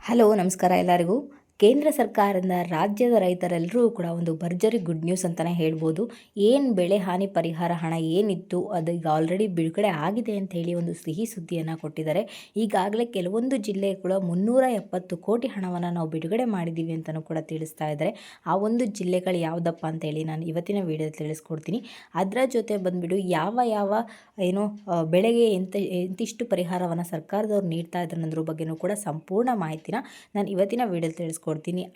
Hello ನಮಸ್ಕಾರ ಎಲ್ಲರಿಗೂ. ಕೇಂದ್ರ ಸರ್ಕಾರದಿಂದ ರಾಜ್ಯದ ರೈತರೆಲ್ಲರೂ ಕೂಡ ಒಂದು ಭರ್ಜರಿ ಗುಡ್ ನ್ಯೂಸ್ ಅಂತಲೇ ಹೇಳ್ಬೋದು. ಏನು ಬೆಳೆ ಹಾನಿ ಪರಿಹಾರ ಹಣ ಏನಿತ್ತು ಅದು ಈಗ ಆಲ್ರೆಡಿ ಬಿಡುಗಡೆ ಆಗಿದೆ ಅಂತ ಹೇಳಿ ಒಂದು ಸಿಹಿ ಸುದ್ದಿಯನ್ನು ಕೊಟ್ಟಿದ್ದಾರೆ. ಈಗಾಗಲೇ ಕೆಲವೊಂದು ಜಿಲ್ಲೆ ಕೂಡ 370 ಕೋಟಿ ಹಣವನ್ನು ನಾವು ಬಿಡುಗಡೆ ಮಾಡಿದ್ದೀವಿ ಅಂತಲೂ ಕೂಡ ತಿಳಿಸ್ತಾ ಇದ್ದಾರೆ. ಆ ಒಂದು ಜಿಲ್ಲೆಗಳು ಯಾವುದಪ್ಪ ಅಂತೇಳಿ ನಾನು ಇವತ್ತಿನ ವಿಡಿಯೋದಲ್ಲಿ ತಿಳಿಸ್ಕೊಡ್ತೀನಿ. ಅದರ ಜೊತೆ ಬಂದುಬಿಟ್ಟು ಯಾವ ಏನು ಬೆಳೆಗೆ ಎಂತಿಷ್ಟು ಪರಿಹಾರವನ್ನು ಸರ್ಕಾರದವ್ರು ನೀಡ್ತಾ ಇದ್ದಾರೆ ಅನ್ನೋದ್ರ ಬಗ್ಗೆಯೂ ಕೂಡ ಸಂಪೂರ್ಣ ಮಾಹಿತಿನ ನಾನು ಇವತ್ತಿನ ವಿಡಿಯೋದಲ್ಲಿ ತಿಳಿಸ್ಕೊಡ್ತೀನಿ.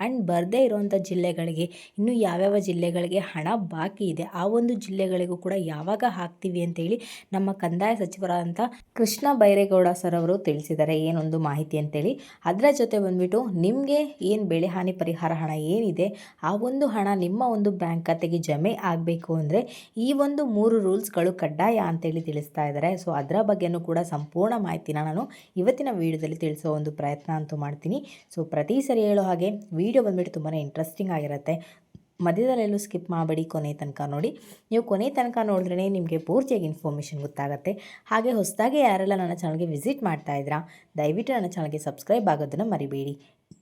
ಆ್ಯಂಡ್ ಬರದೇ ಇರುವಂಥ ಜಿಲ್ಲೆಗಳಿಗೆ ಇನ್ನೂ ಯಾವ್ಯಾವ ಜಿಲ್ಲೆಗಳಿಗೆ ಹಣ ಬಾಕಿ ಇದೆ ಆ ಒಂದು ಜಿಲ್ಲೆಗಳಿಗೂ ಕೂಡ ಯಾವಾಗ ಹಾಕ್ತೀವಿ ಅಂತೇಳಿ ನಮ್ಮ ಕಂದಾಯ ಸಚಿವರಾದಂಥ ಕೃಷ್ಣ ಬೈರೇಗೌಡ ಸರ್ ಅವರು ತಿಳಿಸಿದ್ದಾರೆ ಏನೊಂದು ಮಾಹಿತಿ ಅಂತೇಳಿ. ಅದರ ಜೊತೆ ಬಂದುಬಿಟ್ಟು ನಿಮಗೆ ಏನು ಬೆಳೆ ಹಾನಿ ಪರಿಹಾರ ಹಣ ಏನಿದೆ ಆ ಒಂದು ಹಣ ನಿಮ್ಮ ಒಂದು ಬ್ಯಾಂಕ್ ಖಾತೆಗೆ ಜಮೆ ಆಗಬೇಕು ಅಂದರೆ ಈ ಒಂದು 3 ರೂಲ್ಸ್ಗಳು ಕಡ್ಡಾಯ ಅಂತೇಳಿ ತಿಳಿಸ್ತಾ ಇದ್ದಾರೆ. ಸೊ ಅದರ ಬಗ್ಗೆಯೂ ಕೂಡ ಸಂಪೂರ್ಣ ಮಾಹಿತಿನ ನಾನು ಇವತ್ತಿನ ವಿಡಿಯೋದಲ್ಲಿ ತಿಳಿಸೋ ಒಂದು ಪ್ರಯತ್ನ ಅಂತೂ ಮಾಡ್ತೀನಿ. ಸೊ ಪ್ರತಿ ಸರಿ ಹೇಳೋ ಹಾಗೆ ವಿಡಿಯೋ ಬಂದುಬಿಟ್ಟು ತುಂಬಾ ಇಂಟ್ರೆಸ್ಟಿಂಗ್ ಆಗಿರುತ್ತೆ. ಮಧ್ಯದಲ್ಲೆಲ್ಲೂ ಸ್ಕಿಪ್ ಮಾಡಬೇಡಿ, ಕೊನೆ ತನಕ ನೋಡಿ. ನೀವು ಕೊನೆ ತನಕ ನೋಡಿದ್ರೇ ನಿಮಗೆ ಪೂರ್ತಿಯಾಗಿ ಇನ್ಫಾರ್ಮೇಷನ್ ಗೊತ್ತಾಗುತ್ತೆ. ಹಾಗೆ ಹೊಸದಾಗಿ ಯಾರೆಲ್ಲ ನನ್ನ ಚಾನಲ್ಗೆ ವಿಸಿಟ್ ಮಾಡ್ತಾ ಇದ್ದೀರಾ ದಯವಿಟ್ಟು ನನ್ನ ಚಾನಲ್ಗೆ ಸಬ್ಸ್ಕ್ರೈಬ್ ಆಗೋದನ್ನು ಮರಿಬೇಡಿ.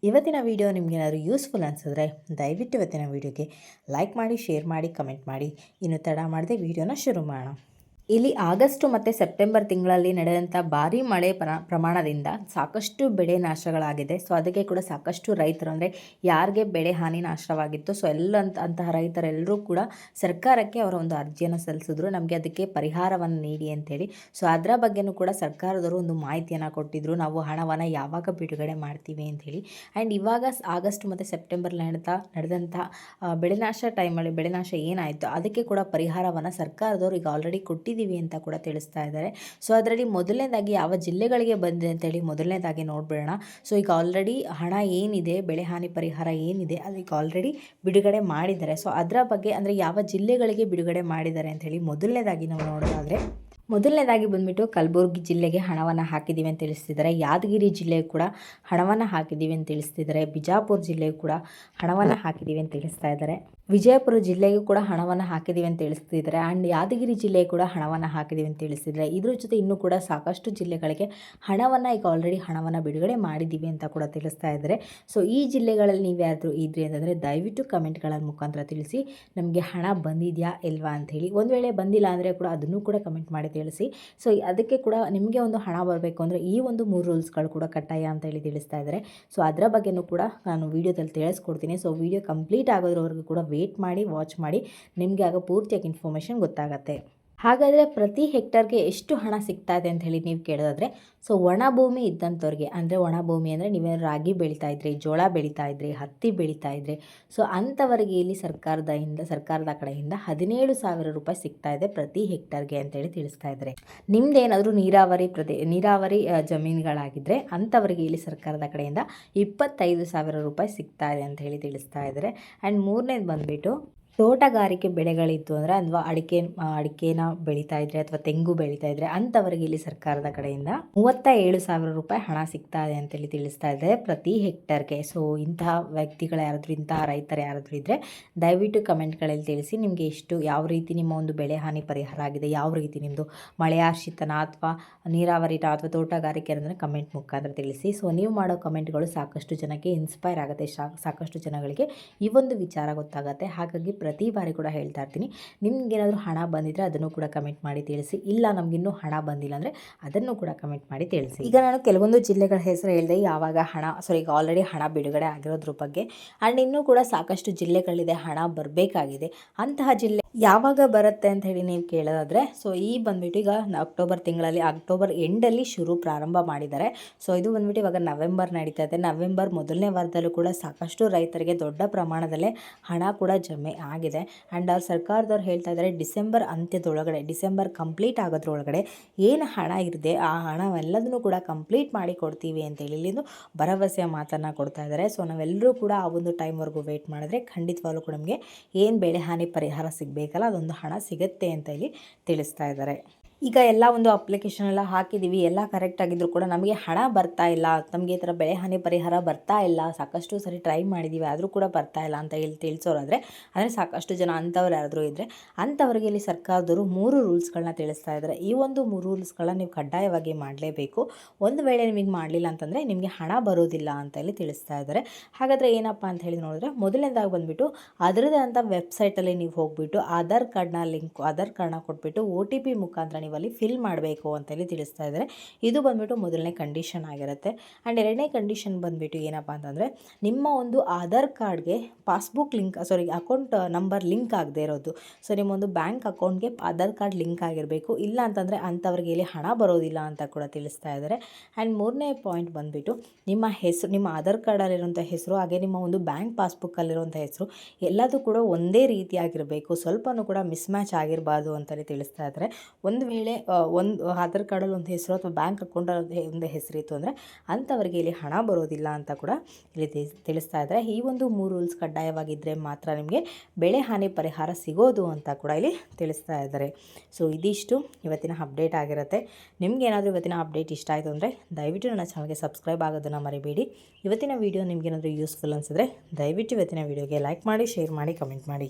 ಇವತ್ತಿನ ವಿಡಿಯೋ ನಿಮ್ಗೆ ಏನಾದರೂ ಯೂಸ್ಫುಲ್ ಅನಿಸಿದ್ರೆ ದಯವಿಟ್ಟು ಇವತ್ತಿನ ವಿಡಿಯೋಗೆ ಲೈಕ್ ಮಾಡಿ, ಶೇರ್ ಮಾಡಿ, ಕಮೆಂಟ್ ಮಾಡಿ. ಇನ್ನು ತಡ ಮಾಡದೆ ವಿಡಿಯೋನ ಶುರು ಮಾಡೋಣ. ಇಲ್ಲಿ ಆಗಸ್ಟ್ ಮತ್ತು ಸೆಪ್ಟೆಂಬರ್ ತಿಂಗಳಲ್ಲಿ ನಡೆದಂಥ ಭಾರೀ ಮಳೆ ಪ್ರಮಾಣದಿಂದ ಸಾಕಷ್ಟು ಬೆಳೆ ನಾಶಗಳಾಗಿದೆ. ಸೊ ಅದಕ್ಕೆ ಕೂಡ ಸಾಕಷ್ಟು ರೈತರು ಅಂದರೆ ಯಾರಿಗೆ ಬೆಳೆ ಹಾನಿ ನಾಶವಾಗಿತ್ತು ಸೊ ಅಂತಹ ರೈತರೆಲ್ಲರೂ ಕೂಡ ಸರ್ಕಾರಕ್ಕೆ ಅವರ ಒಂದು ಅರ್ಜಿಯನ್ನು ಸಲ್ಲಿಸಿದ್ರು, ನಮಗೆ ಅದಕ್ಕೆ ಪರಿಹಾರವನ್ನು ನೀಡಿ ಅಂತೇಳಿ. ಸೊ ಅದರ ಬಗ್ಗೆಯೂ ಕೂಡ ಸರ್ಕಾರದವರು ಒಂದು ಮಾಹಿತಿಯನ್ನು ಕೊಟ್ಟಿದ್ದರು, ನಾವು ಹಣವನ್ನು ಯಾವಾಗ ಬಿಡುಗಡೆ ಮಾಡ್ತೀವಿ ಅಂಥೇಳಿ. ಆ್ಯಂಡ್ ಇವಾಗ ಆಗಸ್ಟ್ ಮತ್ತು ಸೆಪ್ಟೆಂಬರ್ ನಡೆದಂಥ ಬೆಳೆನಾಶ ಟೈಮಲ್ಲಿ ಬೆಳೆನಾಶ ಏನಾಯಿತು ಅದಕ್ಕೆ ಕೂಡ ಪರಿಹಾರವನ್ನು ಸರ್ಕಾರದವರು ಈಗ ಆಲ್ರೆಡಿ ಕೊಟ್ಟಿದ್ದೀವಿ ಅಂತ ಕೂಡ ತಿಳಿಸ್ತಾ ಇದ್ದಾರೆ. ಸೊ ಅದರಲ್ಲಿ ಮೊದಲನೇದಾಗಿ ಯಾವ ಜಿಲ್ಲೆಗಳಿಗೆ ಬಂದಿದೆ ಅಂತೇಳಿ ಮೊದಲನೇದಾಗಿ ನೋಡ್ಬಿಡೋಣ. ಸೊ ಈಗ ಆಲ್ರೆಡಿ ಹಣ ಏನಿದೆ ಬೆಳೆ ಹಾನಿ ಪರಿಹಾರ ಏನಿದೆ ಅದಕ್ಕೆ ಆಲ್ರೆಡಿ ಬಿಡುಗಡೆ ಮಾಡಿದ್ದಾರೆ. ಸೊ ಅದರ ಬಗ್ಗೆ ಅಂದರೆ ಯಾವ ಜಿಲ್ಲೆಗಳಿಗೆ ಬಿಡುಗಡೆ ಮಾಡಿದ್ದಾರೆ ಅಂಥೇಳಿ ಮೊದಲನೇದಾಗಿ ನಾವು ನೋಡೋದಾದರೆ ಮೊದಲನೇದಾಗಿ ಬಂದುಬಿಟ್ಟು ಕಲಬುರಗಿ ಜಿಲ್ಲೆಗೆ ಹಣವನ್ನು ಹಾಕಿದ್ದೀವಿ ಅಂತ ತಿಳಿಸ್ತಿದ್ದಾರೆ. ಯಾದಗಿರಿ ಜಿಲ್ಲೆಗೂ ಕೂಡ ಹಣವನ್ನು ಹಾಕಿದ್ದೀವಿ ಅಂತ ತಿಳಿಸ್ತಿದ್ದಾರೆ. ಬಿಜಾಪುರ ಜಿಲ್ಲೆಗೂ ಕೂಡ ಹಣವನ್ನು ಹಾಕಿದ್ದೀವಿ ಅಂತ ತಿಳಿಸ್ತಾ ಇದ್ದಾರೆ. ವಿಜಯಪುರ ಜಿಲ್ಲೆಗೂ ಕೂಡ ಹಣವನ್ನು ಹಾಕಿದ್ದೀವಿ ಅಂತ ತಿಳಿಸ್ತಿದ್ದಾರೆ. ಆ್ಯಂಡ್ ಯಾದಗಿರಿ ಜಿಲ್ಲೆಗೆ ಕೂಡ ಹಣವನ್ನು ಹಾಕಿದ್ದೀವಿ ಅಂತ ತಿಳಿಸ್ತಿದ್ದಾರೆ. ಇದ್ರ ಜೊತೆ ಇನ್ನೂ ಕೂಡ ಸಾಕಷ್ಟು ಜಿಲ್ಲೆಗಳಿಗೆ ಹಣವನ್ನು ಈಗ ಆಲ್ರೆಡಿ ಹಣವನ್ನು ಬಿಡುಗಡೆ ಮಾಡಿದ್ದೀವಿ ಅಂತ ಕೂಡ ತಿಳಿಸ್ತಾ ಇದ್ದಾರೆ. ಸೊ ಈ ಜಿಲ್ಲೆಗಳಲ್ಲಿ ನೀವು ಯಾರಾದರೂ ಇದ್ರಿ ಅಂತಂದರೆ ದಯವಿಟ್ಟು ಕಮೆಂಟ್ಗಳ ಮುಖಾಂತರ ತಿಳಿಸಿ ನಮಗೆ ಹಣ ಬಂದಿದೆಯಾ ಇಲ್ವಾ ಅಂಥೇಳಿ. ಒಂದು ವೇಳೆ ಬಂದಿಲ್ಲ ಅಂದರೆ ಕೂಡ ಅದನ್ನು ಕೂಡ ಕಮೆಂಟ್ ಮಾಡಿ ತಿಳಿಸಿ. ಸೊ ಅದಕ್ಕೆ ಕೂಡ ನಿಮಗೆ ಒಂದು ಹಣ ಬರಬೇಕು ಅಂದರೆ ಈ ಒಂದು 3 ರೂಲ್ಸ್ಗಳು ಕೂಡ ಕಡ್ಡಾಯ ಅಂತೇಳಿ ತಿಳಿಸ್ತಾ ಇದ್ದಾರೆ. ಸೊ ಅದರ ಬಗ್ಗೆಯೂ ಕೂಡ ನಾನು ವೀಡಿಯೋದಲ್ಲಿ ತಿಳಿಸ್ಕೊಡ್ತೀನಿ. ಸೊ ವೀಡಿಯೋ ಕಂಪ್ಲೀಟ್ ಆಗೋದ್ರವರೆಗೂ ಕೂಡ ವೇಟ್ ಮಾಡಿ, ವಾಚ್ ಮಾಡಿ, ನಿಮಗೆ ಆಗ ಪೂರ್ತಿಯಾಗಿ ಇನ್ಫಾರ್ಮೇಷನ್ ಗೊತ್ತಾಗುತ್ತೆ. ಹಾಗಾದರೆ ಪ್ರತಿ ಹೆಕ್ಟರ್ಗೆ ಎಷ್ಟು ಹಣ ಸಿಗ್ತಾ ಇದೆ ಅಂತ ಹೇಳಿ ನೀವು ಕೇಳೋದಾದರೆ ಸೊ ಒಣ ಭೂಮಿ ಇದ್ದಂಥವ್ರಿಗೆ ಅಂದರೆ ಒಣ ಭೂಮಿ ಅಂದರೆ ನೀವೇನು ರಾಗಿ ಬೆಳೀತಾ ಇದ್ರಿ, ಜೋಳ ಬೆಳೀತಾ ಇದ್ರಿ, ಹತ್ತಿ ಬೆಳೀತಾ ಇದ್ರಿ ಸೊ ಅಂಥವರಿಗೆ ಇಲ್ಲಿ ಸರ್ಕಾರದ ಕಡೆಯಿಂದ 17,000 ರೂಪಾಯಿ ಸಿಗ್ತಾ ಇದೆ ಪ್ರತಿ ಹೆಕ್ಟರ್ಗೆ ಅಂತೇಳಿ ತಿಳಿಸ್ತಾ ಇದ್ದಾರೆ. ನಿಮ್ದೇನಾದರೂ ನೀರಾವರಿ ಜಮೀನುಗಳಾಗಿದ್ದರೆ ಅಂಥವರಿಗೆ ಇಲ್ಲಿ ಸರ್ಕಾರದ ಕಡೆಯಿಂದ 25,000 ರೂಪಾಯಿ ಸಿಗ್ತಾ ಇದೆ ಅಂತ ಹೇಳಿ ತಿಳಿಸ್ತಾ ಇದ್ದಾರೆ. ಆ್ಯಂಡ್ ಮೂರನೇದು ಬಂದುಬಿಟ್ಟು ತೋಟಗಾರಿಕೆ ಬೆಳೆಗಳಿತ್ತು ಅಂದರೆ ಅಥವಾ ಅಡಿಕೆನ ಬೆಳೀತಾ ಇದ್ರೆ ಅಥವಾ ತೆಂಗು ಬೆಳೀತಾ ಇದ್ರೆ ಅಂಥವರಿಗೆ ಇಲ್ಲಿ ಸರ್ಕಾರದ ಕಡೆಯಿಂದ 37,000 ರೂಪಾಯಿ ಹಣ ಸಿಗ್ತಾ ಇದೆ ಅಂತೇಳಿ ತಿಳಿಸ್ತಾ ಇದೆ ಪ್ರತಿ ಹೆಕ್ಟರ್ಗೆ. ಸೊ ಇಂತಹ ವ್ಯಕ್ತಿಗಳು ಯಾರಾದರೂ ಇಂತಹ ರೈತರು ಯಾರಾದರೂ ಇದ್ದರೆ ದಯವಿಟ್ಟು ಕಮೆಂಟ್ಗಳಲ್ಲಿ ತಿಳಿಸಿ ನಿಮಗೆ ಯಾವ ರೀತಿ ನಿಮ್ಮ ಒಂದು ಬೆಳೆ ಹಾನಿ ಪರಿಹಾರ ಆಗಿದೆ, ಯಾವ ರೀತಿ ನಿಮ್ಮದು ಮಳೆಯಾಶ್ರಿತನ ಅಥವಾ ನೀರಾವರಿನ ಅಥವಾ ತೋಟಗಾರಿಕೆ ಅನ್ನೋದನ್ನ ಕಮೆಂಟ್ ಮುಖಾಂತರ ತಿಳಿಸಿ. ಸೊ ನೀವು ಮಾಡೋ ಕಮೆಂಟ್ಗಳು ಸಾಕಷ್ಟು ಜನಕ್ಕೆ ಇನ್ಸ್ಪೈರ್ ಆಗುತ್ತೆ, ಸಾಕಷ್ಟು ಜನಗಳಿಗೆ ಈ ಒಂದು ವಿಚಾರ ಗೊತ್ತಾಗುತ್ತೆ. ಹಾಗಾಗಿ ಪ್ರತಿ ಬಾರಿ ಕೂಡ ಹೇಳ್ತಾ ಇರ್ತೀನಿ, ನಿಮ್ಗೇನಾದರೂ ಹಣ ಬಂದಿದ್ರೆ ಅದನ್ನು ಕೂಡ ಕಮೆಂಟ್ ಮಾಡಿ ತಿಳಿಸಿ. ಇಲ್ಲ ನಮಗಿನ್ನೂ ಹಣ ಬಂದಿಲ್ಲ ಅಂದರೆ ಅದನ್ನು ಕೂಡ ಕಮೆಂಟ್ ಮಾಡಿ ತಿಳಿಸಿ. ಈಗ ನಾನು ಕೆಲವೊಂದು ಜಿಲ್ಲೆಗಳ ಹೆಸರು ಹೇಳಿದೆ, ಈಗ ಆಲ್ರೆಡಿ ಹಣ ಬಿಡುಗಡೆ ಆಗಿರೋದ್ರ ಬಗ್ಗೆ. ಆ್ಯಂಡ್ ಇನ್ನೂ ಕೂಡ ಸಾಕಷ್ಟು ಜಿಲ್ಲೆಗಳಿದೆ ಹಣ ಬರಬೇಕಾಗಿದೆ. ಅಂತಹ ಜಿಲ್ಲೆ ಯಾವಾಗ ಬರುತ್ತೆ ಅಂತ ಹೇಳಿ ನೀವು ಕೇಳೋದಾದರೆ ಸೊ ಈ ಬಂದುಬಿಟ್ಟು ಈಗ ಅಕ್ಟೋಬರ್ ಎಂಡಲ್ಲಿ ಪ್ರಾರಂಭ ಮಾಡಿದ್ದಾರೆ. ಸೊ ಇದು ಬಂದುಬಿಟ್ಟು ಇವಾಗ ನವೆಂಬರ್ ನಡೀತಾ ಇದೆ. ನವೆಂಬರ್ ಮೊದಲನೇ ವಾರದಲ್ಲೂ ಕೂಡ ಸಾಕಷ್ಟು ರೈತರಿಗೆ ದೊಡ್ಡ ಪ್ರಮಾಣದಲ್ಲೇ ಹಣ ಕೂಡ ಜಮೆ ಆಗಿದೆ. ಆ್ಯಂಡ್ ಸರ್ಕಾರದವ್ರು ಹೇಳ್ತಾ ಇದ್ದಾರೆ ಡಿಸೆಂಬರ್ ಅಂತ್ಯದೊಳಗಡೆ, ಡಿಸೆಂಬರ್ ಕಂಪ್ಲೀಟ್ ಆಗೋದ್ರೊಳಗಡೆ ಏನು ಹಣ ಇರಿದೆ ಆ ಹಣವೆಲ್ಲದನ್ನು ಕೂಡ ಕಂಪ್ಲೀಟ್ ಮಾಡಿ ಕೊಡ್ತೀವಿ ಅಂತೇಳಿ ಇಲ್ಲಿಂದು ಭರವಸೆಯ ಮಾತನ್ನು ಕೊಡ್ತಾ ಇದ್ದಾರೆ. ಸೊ ನಾವೆಲ್ಲರೂ ಕೂಡ ಆ ಒಂದು ಟೈಮ್ವರೆಗೂ ವೆಯ್ಟ್ ಮಾಡಿದ್ರೆ ಖಂಡಿತವಾಗ್ಲೂ ಕೂಡ ನಮಗೆ ಏನು ಬೆಳೆ ಹಾನಿ ಪರಿಹಾರ ಸಿಗಬೇಕಲ್ಲ ಅದೊಂದು ಹಣ ಸಿಗುತ್ತೆ ಅಂತ ಇಲ್ಲಿ ತಿಳಿಸ್ತಾ ಇದ್ದಾರೆ. ಈಗ ಎಲ್ಲ ಒಂದು ಅಪ್ಲಿಕೇಶನ್ ಎಲ್ಲ ಹಾಕಿದ್ದೀವಿ, ಎಲ್ಲ ಕರೆಕ್ಟ್ ಆಗಿದ್ದರೂ ಕೂಡ ನಮಗೆ ಹಣ ಬರ್ತಾ ಇಲ್ಲ, ನಮಗೆ ಈ ಥರ ಬೆಳೆ ಹಾನಿ ಪರಿಹಾರ ಬರ್ತಾ ಇಲ್ಲ, ಸಾಕಷ್ಟು ಸರಿ ಟ್ರೈ ಮಾಡಿದ್ದೀವಿ ಆದರೂ ಕೂಡ ಬರ್ತಾ ಇಲ್ಲ ಅಂತ ಹೇಳಿ ತಿಳಿಸೋರಾದರೆ, ಅಂದರೆ ಸಾಕಷ್ಟು ಜನ ಅಂಥವ್ರು ಯಾರಾದರೂ ಇದ್ದರೆ ಅಂಥವ್ರಿಗೆ ಇಲ್ಲಿ ಸರ್ಕಾರದವರು 3 ರೂಲ್ಸ್ಗಳನ್ನ ತಿಳಿಸ್ತಾ ಇದ್ದಾರೆ. ಈ ಒಂದು 3 ರೂಲ್ಸ್ಗಳನ್ನ ನೀವು ಕಡ್ಡಾಯವಾಗಿ ಮಾಡಲೇಬೇಕು. ಒಂದು ವೇಳೆ ನಿಮಗೆ ಮಾಡಲಿಲ್ಲ ಅಂತಂದರೆ ನಿಮಗೆ ಹಣ ಬರೋದಿಲ್ಲ ಅಂತ ಹೇಳಿ ತಿಳಿಸ್ತಾ ಇದ್ದಾರೆ. ಹಾಗಾದರೆ ಏನಪ್ಪ ಅಂತ ಹೇಳಿ ನೋಡಿದ್ರೆ, ಮೊದಲನೇದಾಗಿ ಬಂದುಬಿಟ್ಟು ಅದರದೇ ಅಂತ ವೆಬ್ಸೈಟಲ್ಲಿ ನೀವು ಹೋಗಿಬಿಟ್ಟು ಆಧಾರ್ ಕಾರ್ಡ್ನ ಕೊಟ್ಬಿಟ್ಟು OTP ಮುಖಾಂತರ ನೀವು ಅಲ್ಲಿ ಫಿಲ್ ಮಾಡಬೇಕು ಅಂತೇಳಿ ತಿಳಿಸ್ತಾ ಇದ್ದಾರೆ. ಇದು ಬಂದುಬಿಟ್ಟು ಮೊದಲನೇ ಕಂಡೀಷನ್ ಆಗಿರುತ್ತೆ. ಆ್ಯಂಡ್ ಎರಡನೇ ಕಂಡೀಷನ್ ಬಂದುಬಿಟ್ಟು ಏನಪ್ಪ ಅಂತಂದರೆ, ನಿಮ್ಮ ಒಂದು ಆಧಾರ್ ಕಾರ್ಡ್ಗೆ ಪಾಸ್ಬುಕ್ ಅಕೌಂಟ್ ನಂಬರ್ ಲಿಂಕ್ ಆಗದೆ ಇರೋದು. ಸೊ ನಿಮ್ಮೊಂದು ಬ್ಯಾಂಕ್ ಅಕೌಂಟ್ಗೆ ಆಧಾರ್ ಕಾರ್ಡ್ ಲಿಂಕ್ ಆಗಿರಬೇಕು. ಇಲ್ಲ ಅಂತಂದರೆ ಅಂಥವ್ರಿಗೆ ಇಲ್ಲಿ ಹಣ ಬರೋದಿಲ್ಲ ಅಂತ ಕೂಡ ತಿಳಿಸ್ತಾ ಇದ್ದಾರೆ. ಆ್ಯಂಡ್ ಮೂರನೇ ಪಾಯಿಂಟ್ ಬಂದುಬಿಟ್ಟು ನಿಮ್ಮ ಹೆಸರು, ನಿಮ್ಮ ಆಧಾರ್ ಕಾರ್ಡಲ್ಲಿರುವಂಥ ಹೆಸರು ಹಾಗೆ ನಿಮ್ಮ ಒಂದು ಬ್ಯಾಂಕ್ ಪಾಸ್ಬುಕ್ಕಲ್ಲಿರುವಂಥ ಹೆಸರು ಎಲ್ಲದೂ ಕೂಡ ಒಂದೇ ರೀತಿಯಾಗಿರಬೇಕು, ಸ್ವಲ್ಪನೂ ಕೂಡ ಮಿಸ್ಮ್ಯಾಚ್ ಆಗಿರಬಾರ್ದು ಅಂತಲೇ ತಿಳಿಸ್ತಾ ಇದ್ದಾರೆ. ಒಂದು ವೇಳೆ ಒಂದು ಆಧಾರ್ ಕಾರ್ಡಲ್ಲಿ ಒಂದು ಹೆಸರು ಅಥವಾ ಬ್ಯಾಂಕ್ ಅಕೌಂಟಲ್ಲಿ ಒಂದು ಹೆಸರಿತ್ತು ಅಂದರೆ ಅಂಥವರಿಗೆ ಇಲ್ಲಿ ಹಣ ಬರೋದಿಲ್ಲ ಅಂತ ಕೂಡ ಇಲ್ಲಿ ತಿಳಿಸ್ತಾ ಇದ್ದಾರೆ. ಈ ಒಂದು 3 ರೂಲ್ಸ್ ಕಡ್ಡಾಯವಾಗಿದ್ದರೆ ಮಾತ್ರ ನಿಮಗೆ ಬೆಳೆ ಹಾನಿ ಪರಿಹಾರ ಸಿಗೋದು ಅಂತ ಕೂಡ ಇಲ್ಲಿ ತಿಳಿಸ್ತಾ ಇದ್ದಾರೆ. ಸೊ ಇದಿಷ್ಟು ಇವತ್ತಿನ ಅಪ್ಡೇಟ್ ಆಗಿರುತ್ತೆ. ನಿಮ್ಗೆ ಏನಾದರೂ ಇವತ್ತಿನ ಅಪ್ಡೇಟ್ ಇಷ್ಟ ಆಯಿತು ಅಂದರೆ ದಯವಿಟ್ಟು ನನ್ನ ಚಾನಲ್ಗೆ ಸಬ್ಸ್ಕ್ರೈಬ್ ಆಗೋದನ್ನು ಮರಿಬೇಡಿ. ಇವತ್ತಿನ ವೀಡಿಯೋ ನಿಮಗೇನಾದರೂ ಯೂಸ್ಫುಲ್ ಅನಿಸಿದ್ರೆ ದಯವಿಟ್ಟು ಇವತ್ತಿನ ವೀಡಿಯೋಗೆ ಲೈಕ್ ಮಾಡಿ, ಶೇರ್ ಮಾಡಿ, ಕಮೆಂಟ್ ಮಾಡಿ.